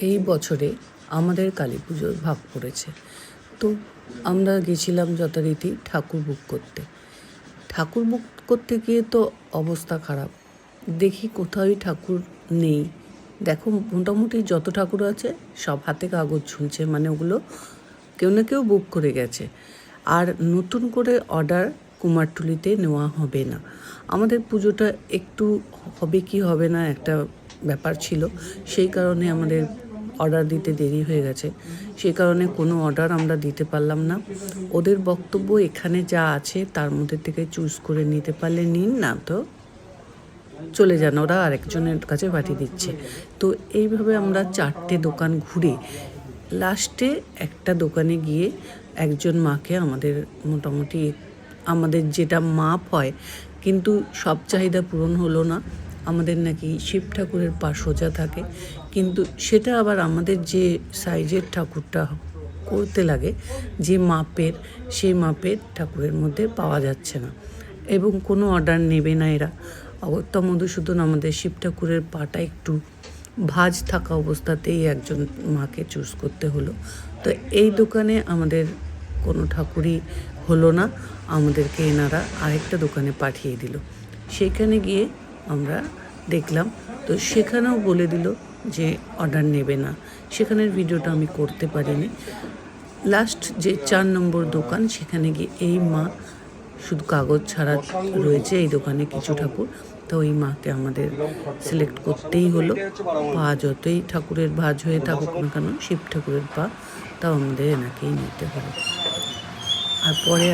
এই বছরে আমাদের কালী পুজোর ভাগ পড়েছে, তো আমরা গেছিলাম যথারীতি ঠাকুর বুক করতে গিয়ে তো অবস্থা খারাপ। দেখি কোথাওই ঠাকুর নেই। দেখো মোটামুটি যত ঠাকুর আছে সব হাতে কাগজ ঝুলছে, মানে ওগুলো কেউ না কেউ বুক করে গেছে। আর নতুন করে অর্ডার কুমারটুলিতে নেওয়া হবে না। আমাদের পুজোটা একটু হবে কি হবে না একটা ব্যাপার ছিল, সেই কারণে আমাদের অর্ডার দিতে দেরি হয়ে গেছে। সেই কারণে কোনো অর্ডার আমরা দিতে পারলাম না। ওদের বক্তব্য এখানে যা আছে তার মধ্যে থেকে চুজ করে নিতে পারলে নিন, না তো চলে যান, ওরা আরেকজনের কাছে পাঠিয়ে দিচ্ছে। তো এইভাবে আমরা 4টে দোকান ঘুরে লাস্টে একটা দোকানে গিয়ে একজন মাকে আমাদের মোটামুটি আমাদের যেটা মাপ হয়, কিন্তু সব চাহিদা পূরণ হলো না। আমাদের নাকি শিব ঠাকুরের পা সোজা থাকে, কিন্তু সেটা আবার আমাদের যে সাইজের ঠাকুরটা করতে লাগে যে মাপের, সেই মাপের ঠাকুরের মধ্যে পাওয়া যাচ্ছে না এবং কোনো অর্ডার নেবে না এরা। অগত্যা মধুসূদন আমাদের শিব ঠাকুরের পাটা একটু ভাঁজ থাকা অবস্থাতেই একজন মাকে চুজ করতে হলো। তো এই দোকানে আমাদের কোনো ঠাকুরই হলো না, আমাদেরকে এনারা আরেকটা দোকানে পাঠিয়ে দিল। সেখানে গিয়ে আমরা দেখলাম, তো সেখানেও বলে দিল যে অর্ডার নেবে না। সেখানের ভিডিওটা আমি করতে পারিনি। লাস্ট যে 4 নম্বর দোকান, সেখানে গিয়ে এই মা শুধু কাগজ ছাড়া রয়েছে এই দোকানে কিছু ঠাকুর, তো ওই মাকে আমাদের সিলেক্ট করতেই হলো। পা যতই ঠাকুরের ভাঁজ হয়ে থাকুক না কেন, শিব ঠাকুরের পা, তাও আমাদের এনাকেই নিতে হলো। আর পরে